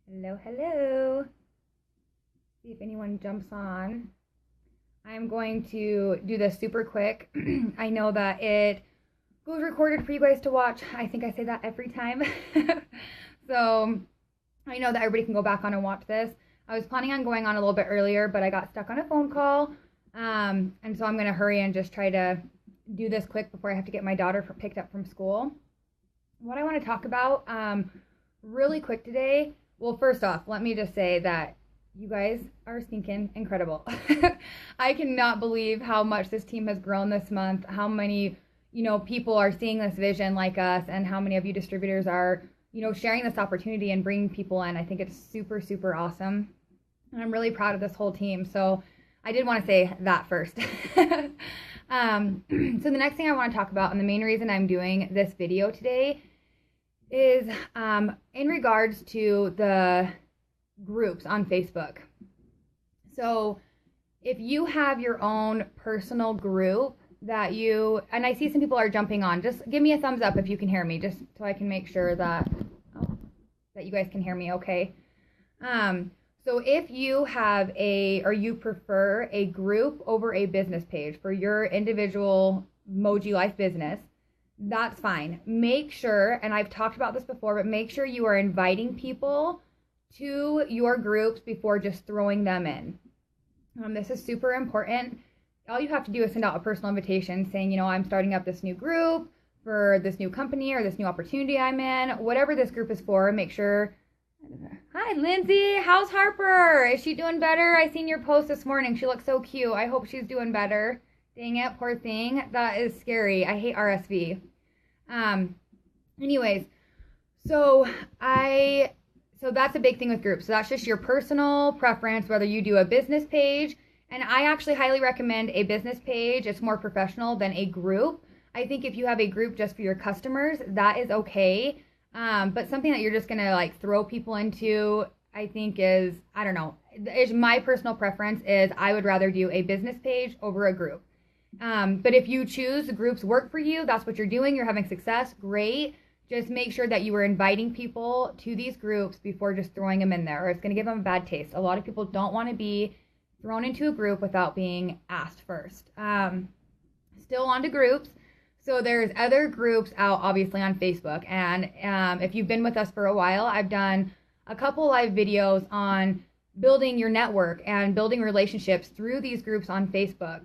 Hello, hello. See if anyone jumps on. I'm going to do this super quick. I know that it goes recorded for you guys to watch. I think I say that every time. So I know that everybody can go back on and watch this. I was planning on going on a little bit earlier, but I got stuck on a phone call. And so I'm going to hurry and just try to do this quick before I have to get my daughter picked up from school. What I want to talk about really quick today. Well, first off, let me just say that you guys are stinking incredible. I cannot believe how much this team has grown this month, how many, people are seeing this vision like us, and how many of you distributors are, sharing this opportunity and bringing people in. I think it's super, super awesome. And I'm really proud of this whole team. So I did want to say that first. So the next thing I want to talk about, and the main reason I'm doing this video today, is in regards to the groups on Facebook. So if you have your own personal group that and I see some people are jumping on, just give me a thumbs up if you can hear me, just so I can make sure that you guys can hear me okay. So if you have or you prefer a group over a business page for your individual Moji Life business, that's fine. Make sure, and I've talked about this before, but make sure you are inviting people to your groups before just throwing them in. This is super important. All you have to do is send out a personal invitation saying, I'm starting up this new group for this new company or this new opportunity I'm in, whatever this group is for. Make sure. Hi, Lindsay. How's Harper? Is she doing better? I seen your post this morning. She looks so cute. I hope she's doing better. Dang it, poor thing. That is scary. I hate RSV. Anyways, so that's a big thing with groups. So that's just your personal preference, whether you do a business page. And I actually highly recommend a business page. It's more professional than a group. I think if you have a group just for your customers, that is okay. But something that you're just going to throw people into, I think is my personal preference is I would rather do a business page over a group. But if you choose the groups work for you, that's what you're doing, you're having success, great. Just make sure that you are inviting people to these groups before just throwing them in there, or it's going to give them a bad taste. A lot of people don't want to be thrown into a group without being asked first. Still on to groups. So there's other groups out, obviously, on Facebook. And if you've been with us for a while, I've done a couple live videos on building your network and building relationships through these groups on Facebook.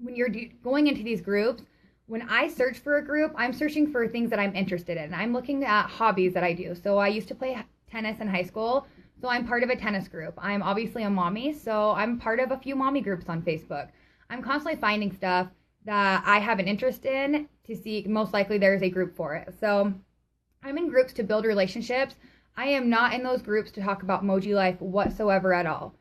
When you're going into these groups, when I search for a group, I'm searching for things that I'm interested in. I'm looking at hobbies that I do. So I used to play tennis in high school, so I'm part of a tennis group. I'm obviously a mommy, so I'm part of a few mommy groups on Facebook. I'm constantly finding stuff that I have an interest in to see. Most likely there's a group for it. So I'm in groups to build relationships. I am not in those groups to talk about Moji Life whatsoever at all.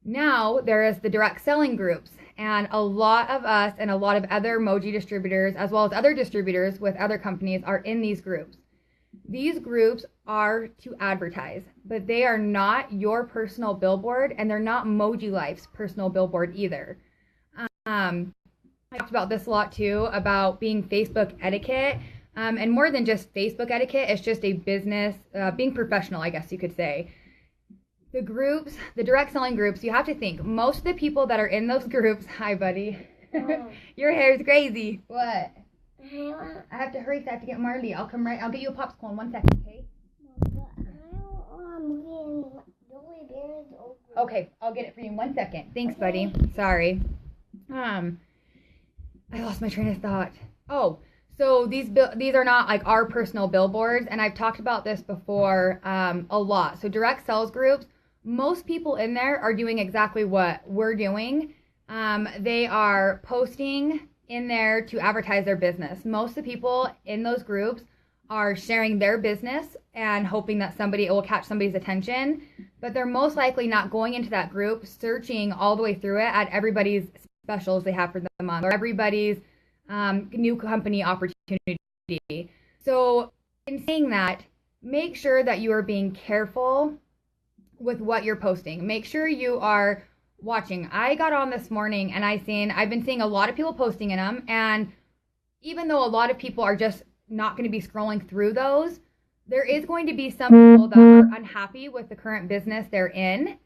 Now there is the direct selling groups, and a lot of us and a lot of other Moji distributors, as well as other distributors with other companies, are in these groups. These groups are to advertise, but they are not your personal billboard, and they're not Moji Life's personal billboard either. I talked about this a lot too, about being Facebook etiquette, and more than just Facebook etiquette, it's just a business, being professional, I guess you could say. The groups, the direct selling groups, you have to think, most of the people that are in those groups, hi buddy, your hair is crazy. What? I have to hurry, so I have to get Marley. I'll get you a popsicle in 1 second, okay? Okay, I'll get it for you in 1 second. Thanks, buddy. Sorry. I lost my train of thought. Oh, so these are not our personal billboards, and I've talked about this before a lot. So direct sales groups, most people in there are doing exactly what we're doing. They are posting in there to advertise their business. Most of the people in those groups are sharing their business and hoping that it will catch somebody's attention, but they're most likely not going into that group searching all the way through it at everybody's specials they have for the month or everybody's new company opportunity. So in saying that, make sure that you are being careful with what you're posting. Make sure you are watching. I got on this morning and I've been seeing a lot of people posting in them, and even though a lot of people are just not going to be scrolling through those, there is going to be some people that are unhappy with the current business they're in.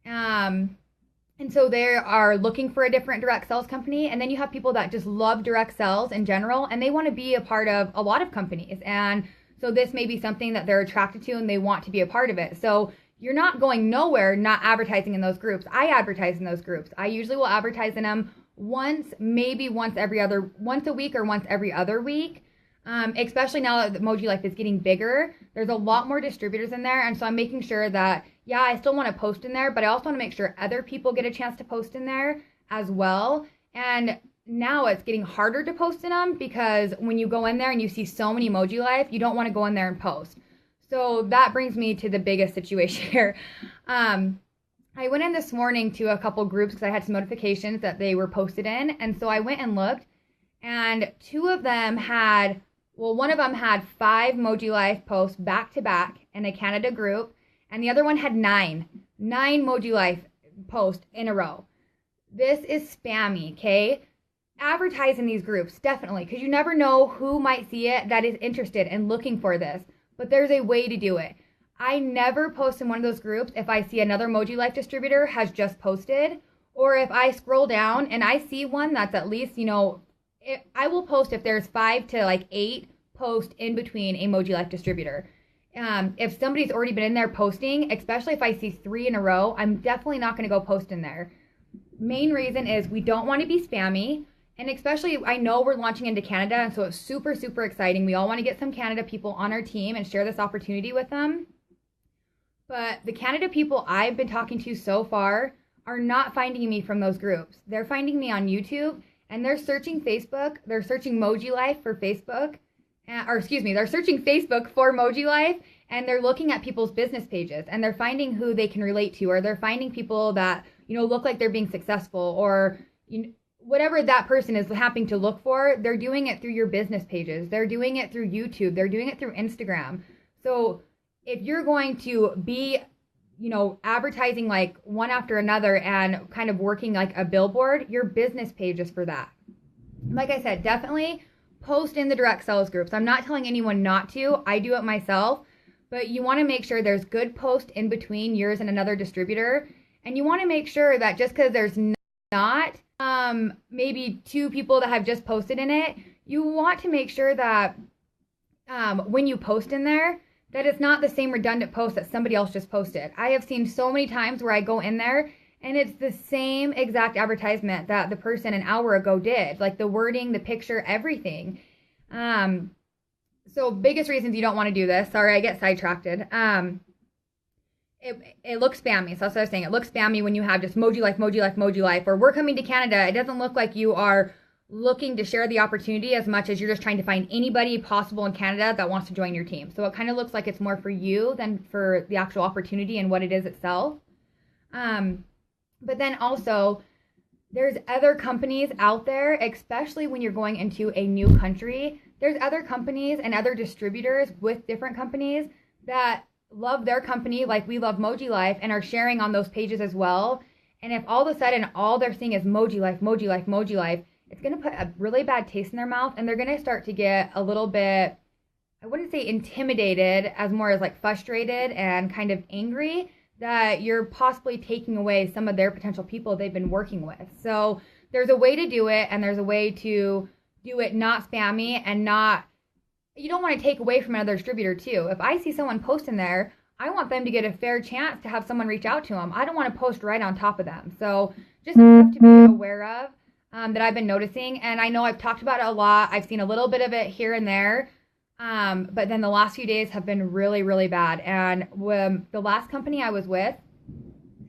And so they are looking for a different direct sales company. And then you have people that just love direct sales in general, and they want to be a part of a lot of companies. And so this may be something that they're attracted to and they want to be a part of it. So you're not going nowhere not advertising in those groups. I advertise in those groups. I usually will advertise in them maybe once a week or once every other week. Especially now that Emoji Life is getting bigger, there's a lot more distributors in there. And so I'm making sure that, yeah, I still want to post in there, but I also want to make sure other people get a chance to post in there as well. And now it's getting harder to post in them because when you go in there and you see so many Emoji Life, you don't want to go in there and post. So that brings me to the biggest situation here. I went in this morning to a couple groups because I had some notifications that they were posted in. And so I went and looked, and one of them had 5 Emoji Life posts back to back in a Canada group, and the other one had 9 Emoji Life posts in a row. This is spammy, okay? Advertise in these groups, definitely, because you never know who might see it that is interested and looking for this, but there's a way to do it. I never post in one of those groups if I see another Emoji Life distributor has just posted, or if I scroll down and I see one that's at least, I will post if there's 5 to 8 posts in between Emoji Life distributor. If somebody's already been in there posting, especially if I see 3 in a row, I'm definitely not going to go post in there. Main reason is we don't want to be spammy. And especially, I know we're launching into Canada, and so it's super, super exciting. We all want to get some Canada people on our team and share this opportunity with them. But the Canada people I've been talking to so far are not finding me from those groups. They're finding me on YouTube, and they're searching Facebook. They're searching Emoji Life for Facebook. They're searching Facebook for Emoji Life, and they're looking at people's business pages, and they're finding who they can relate to, or they're finding people that, look like they're being successful, or, whatever that person is happening to look for. They're doing it through your business pages. They're doing it through YouTube. They're doing it through Instagram. So if you're going to be, advertising like one after another and kind of working like a billboard, your business page is for that. Like I said, definitely post in the direct sales groups. I'm not telling anyone not to. I do it myself, but you want to make sure there's good post in between yours and another distributor. And you want to make sure that just because there's not maybe 2 people that have just posted in it, you want to make sure that when you post in there, that it's not the same redundant post that somebody else just posted. I have seen so many times where I go in there and it's the same exact advertisement that the person an hour ago did, like the wording, the picture, everything. So biggest reasons you don't want to do this. Sorry, I get sidetracked. It looks spammy. So that's what I was saying. It looks spammy when you have just Emoji Life, Emoji Life, Emoji Life, or we're coming to Canada. It doesn't look like you are looking to share the opportunity as much as you're just trying to find anybody possible in Canada that wants to join your team. So it kind of looks like it's more for you than for the actual opportunity and what it is itself. But then also, there's other companies out there, especially when you're going into a new country. There's other companies and other distributors with different companies that love their company like we love Emoji Life and are sharing on those pages as well. And if all of a sudden all they're seeing is Emoji Life, Emoji Life, Emoji Life, it's going to put a really bad taste in their mouth, and they're going to start to get a little bit, I wouldn't say intimidated, as more as like frustrated and kind of angry that you're possibly taking away some of their potential people they've been working with. So there's a way to do it, and there's a way to do it not spammy and not, you don't want to take away from another distributor too. If I see someone post in there, I want them to get a fair chance to have someone reach out to them. I don't want to post right on top of them. So just stuff to be aware of that I've been noticing. And I know I've talked about it a lot. I've seen a little bit of it here and there. But then the last few days have been really, really bad. And the last company I was with,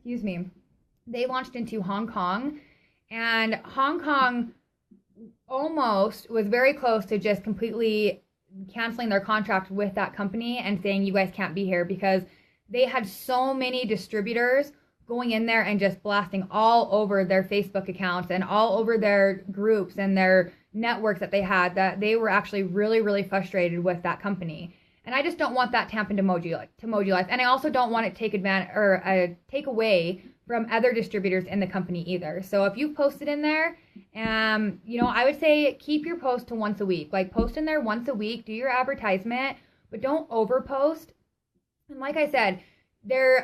they launched into Hong Kong. And Hong Kong almost was very close to just completely canceling their contract with that company and saying, you guys can't be here, because they had so many distributors going in there and just blasting all over their Facebook accounts and all over their groups and their networks that they had, that they were actually really, really frustrated with that company. And I just don't want that to happen to Emoji Life. And I also don't want it to take advantage or take away from other distributors in the company either. So if you've posted in there, I would say keep your post to once a week. Like, post in there once a week, do your advertisement, but don't overpost. And like I said,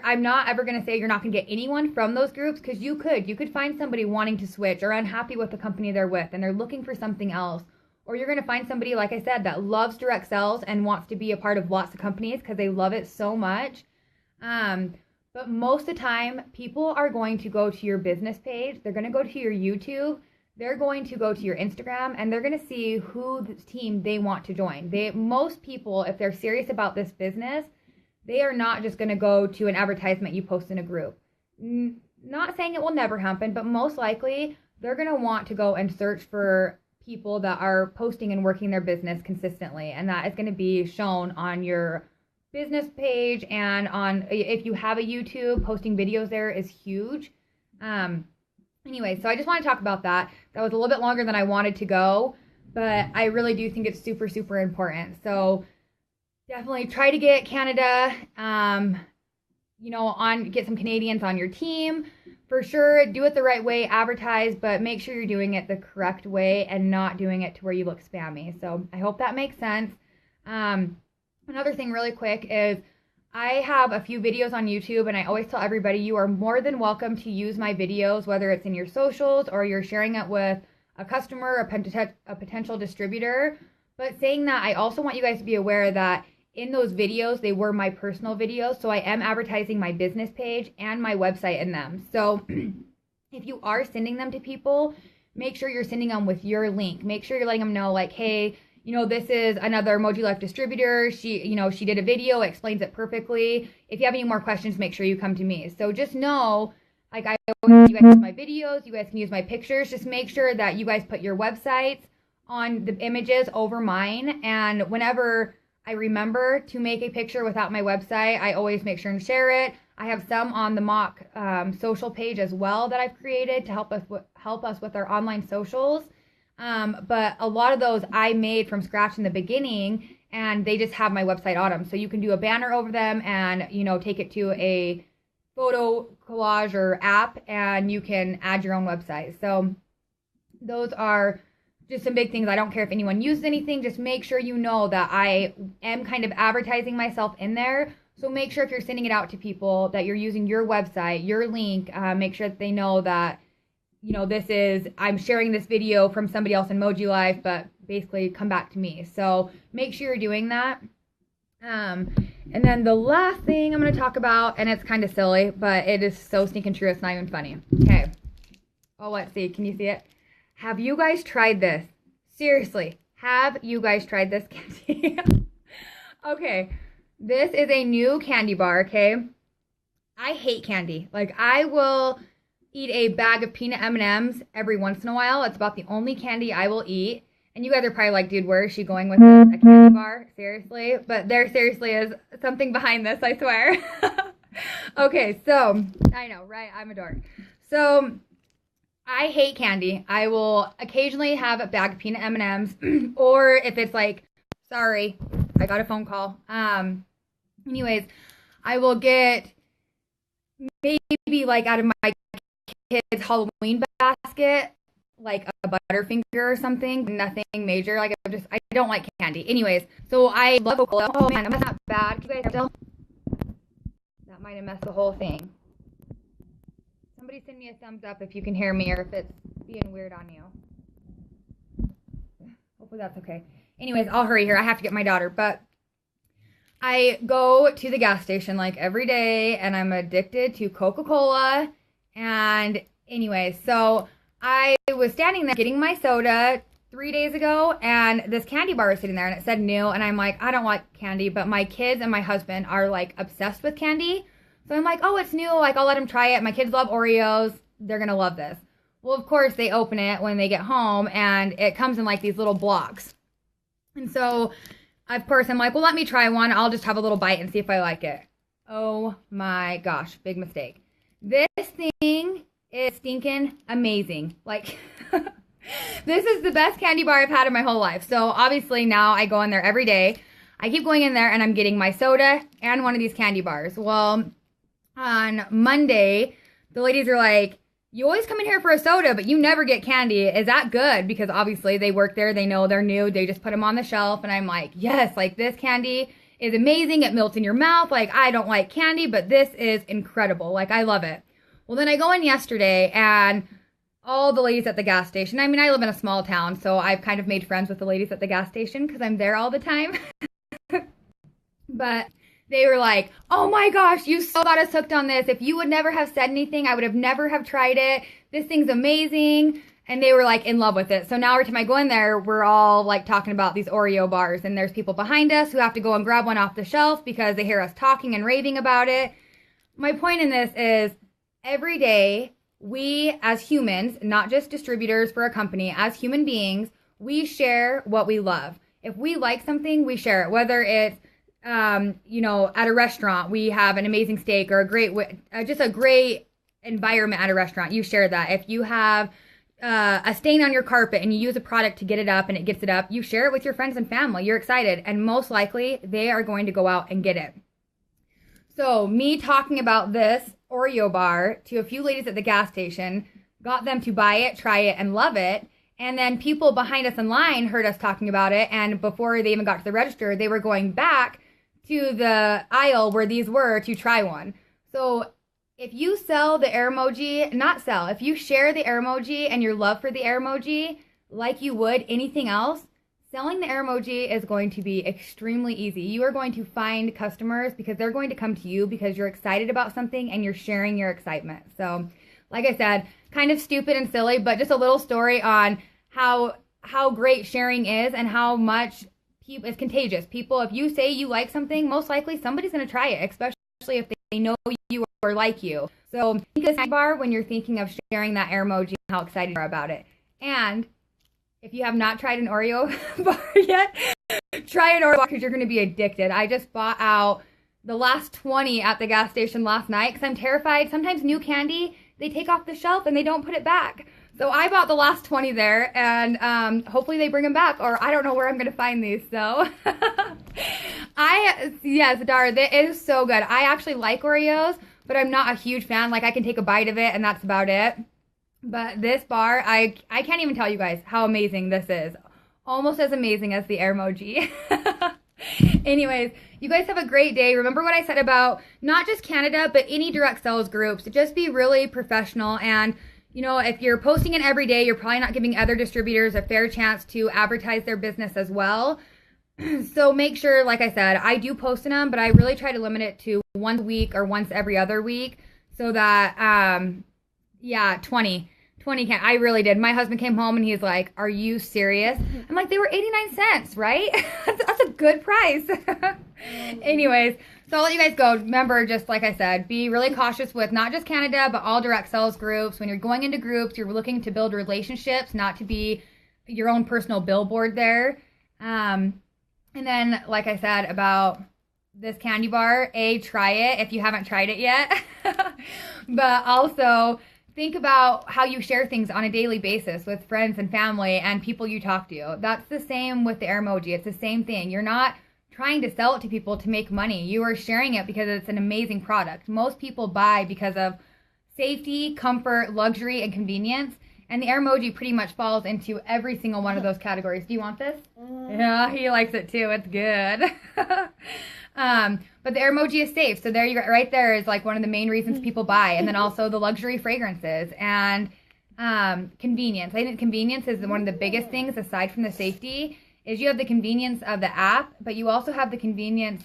I'm not ever going to say you're not going to get anyone from those groups, because you could find somebody wanting to switch or unhappy with the company they're with and they're looking for something else. Or you're going to find somebody, like I said, that loves direct sales and wants to be a part of lots of companies because they love it so much. But most of the time, people are going to go to your business page. They're going to go to your YouTube. They're going to go to your Instagram, and they're going to see who the team they want to join. Most people, if they're serious about this business, they are not just going to go to an advertisement you post in a group. Not saying it will never happen, but most likely they're going to want to go and search for people that are posting and working their business consistently. And that is going to be shown on your business page, and if you have a YouTube, posting videos there is huge. Anyway, so I just want to talk about that. That was a little bit longer than I wanted to go, but I really do think it's super, super important. So definitely try to get Canada, get some Canadians on your team. For sure, do it the right way, advertise, but make sure you're doing it the correct way and not doing it to where you look spammy. So I hope that makes sense. Another thing really quick is I have a few videos on YouTube, and I always tell everybody you are more than welcome to use my videos, whether it's in your socials or you're sharing it with a customer, a potential distributor. But saying that, I also want you guys to be aware that in those videos, they were my personal videos, so I am advertising my business page and my website in them. So if you are sending them to people, make sure you're sending them with your link. Make sure you're letting them know, like, hey, this is another Emoji Life distributor. She did a video, explains it perfectly. If you have any more questions, make sure you come to me. So just know, like, you guys use my videos, you guys can use my pictures. Just make sure that you guys put your websites on the images over mine. And whenever I remember to make a picture without my website, I always make sure and share it. I have some on the mock social page as well that I've created to help us with our online socials. But a lot of those I made from scratch in the beginning, and they just have my website on them. So you can do a banner over them and, take it to a photo collage or app, and you can add your own website. So those are just some big things. I don't care if anyone uses anything, just make sure you know that I am kind of advertising myself in there. So make sure if you're sending it out to people that you're using your website, your link, make sure that they know that, I'm sharing this video from somebody else in Emoji Life, but basically come back to me. So make sure you're doing that. And then the last thing I'm going to talk about, and it's kind of silly, but it is so stinking true, it's not even funny. Okay. Oh, let's see. Can you see it? Have you guys tried this? Seriously, have you guys tried this candy? Okay. This is a new candy bar, okay? I hate candy. Like, I will eat a bag of peanut M&Ms every once in a while. It's about the only candy I will eat. And you guys are probably like, dude, where is she going with this? A candy bar? Seriously? But there seriously is something behind this, I swear. Okay, so, I know, right? I'm a dork. So, I hate candy. I will occasionally have a bag of peanut M&Ms, or if it's like, sorry, I got a phone call. Anyways, I will get maybe like out of my kids' Halloween basket, like a Butterfinger or something, nothing major. Like, I don't like candy. Anyways, so I love Coca-Cola. Oh man, that's not bad. You guys still? That might have messed the whole thing. Somebody send me a thumbs up if you can hear me or if it's being weird on you. Hopefully that's okay. Anyways, I'll hurry here. I have to get my daughter, but I go to the gas station like every day, and I'm addicted to Coca-Cola. And anyway, so I was standing there getting my soda 3 days ago, and this candy bar was sitting there, and it said new, and I'm like, I don't like candy, but my kids and my husband are like obsessed with candy. So I'm like, oh, it's new, like I'll let them try it. My kids love Oreos. They're gonna love this. Well, of course, they open it when they get home, and it comes in like these little blocks. And so, of course, I'm like, well, let me try one. I'll just have a little bite and see if I like it. Oh my gosh, big mistake. This thing is stinking amazing. Like, this is the best candy bar I've had in my whole life. So obviously now I go in there every day. I keep going in there and I'm getting my soda and one of these candy bars. Well, on Monday, the ladies are like, you always come in here for a soda, but you never get candy. Is that good? Because obviously they work there. They know they're new. They just put them on the shelf. And I'm like, yes, like this candy is amazing. It melts in your mouth. Like, I don't like candy, but this is incredible. Like, I love it. Well, then I go in yesterday and all the ladies at the gas station. I mean, I live in a small town, so I've kind of made friends with the ladies at the gas station because I'm there all the time. But they were like, oh my gosh, you so got us hooked on this. If you would never have said anything, I would have never have tried it. This thing's amazing. And they were like in love with it. So now every time I go in there, we're all like talking about these Oreo bars. And there's people behind us who have to go and grab one off the shelf because they hear us talking and raving about it. My point in this is every day, we as humans, not just distributors for a company, as human beings, we share what we love. If we like something, we share it. Whether it's, at a restaurant, we have an amazing steak or just a great environment at a restaurant. You share that. If you have a stain on your carpet and you use a product to get it up and it gets it up, you share it with your friends and family. You're excited. And most likely, they are going to go out and get it. So me talking about this Oreo bar to a few ladies at the gas station, got them to buy it, try it, and love it. And then people behind us in line heard us talking about it. And before they even got to the register, they were going back to the aisle where these were to try one. So if you sell the air emoji, if you share the air emoji and your love for the air emoji like you would anything else, selling the air emoji is going to be extremely easy. You are going to find customers because they're going to come to you because you're excited about something and you're sharing your excitement. So, like I said, kind of stupid and silly, but just a little story on how great sharing is and how much it's contagious. People, if you say you like something, most likely somebody's going to try it, especially if they know you or like you. So, think of this bar when you're thinking of sharing that air emoji and how excited you are about it. And if you have not tried an Oreo bar yet, try an Oreo bar because you're going to be addicted. I just bought out the last 20 at the gas station last night because I'm terrified. Sometimes new candy, they take off the shelf and they don't put it back. So I bought the last 20 there, and hopefully they bring them back, or I don't know where I'm going to find these. So, yes, Dar, it is so good. I actually like Oreos, but I'm not a huge fan. Like, I can take a bite of it, and that's about it. But this bar, I can't even tell you guys how amazing this is. Almost as amazing as the air emoji. Anyways, you guys have a great day. Remember what I said about not just Canada, but any direct sales groups. Just be really professional. And, if you're posting it every day, you're probably not giving other distributors a fair chance to advertise their business as well. So make sure, like I said, I do post in them, but I really try to limit it to once a week or once every other week so that, 20 can. I really did. My husband came home and he's like, are you serious? I'm like, they were 89 cents, right? That's a good price. Anyways, so I'll let you guys go. Remember, just like I said, be really cautious with not just Canada, but all direct sales groups. When you're going into groups, you're looking to build relationships, not to be your own personal billboard there. And then, like I said, about this candy bar, try it if you haven't tried it yet. But also, think about how you share things on a daily basis with friends and family and people you talk to. That's the same with the air emoji. It's the same thing. You're not trying to sell it to people to make money. You are sharing it because it's an amazing product. Most people buy because of safety, comfort, luxury, and convenience. And the air emoji pretty much falls into every single one of those categories. Do you want this? Yeah, he likes it too. It's good. But the air emoji is safe. So there you go. Right there is like one of the main reasons people buy. And then also the luxury fragrances and convenience. I think convenience is one of the biggest things aside from the safety is you have the convenience of the app, but you also have the convenience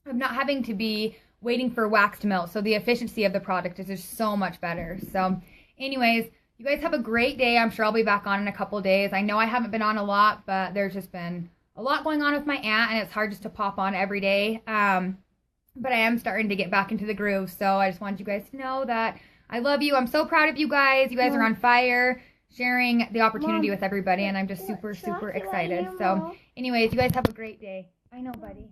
of not having to be waiting for wax to melt. So the efficiency of the product is just so much better. So anyways, you guys have a great day. I'm sure I'll be back on in a couple days. I know I haven't been on a lot, but there's just been a lot going on with my aunt, and it's hard just to pop on every day. But I am starting to get back into the groove, so I just wanted you guys to know that I love you. I'm so proud of you guys. You guys are on fire, sharing the opportunity with everybody, and I'm just super, super excited. So anyways, you guys have a great day. I know, buddy.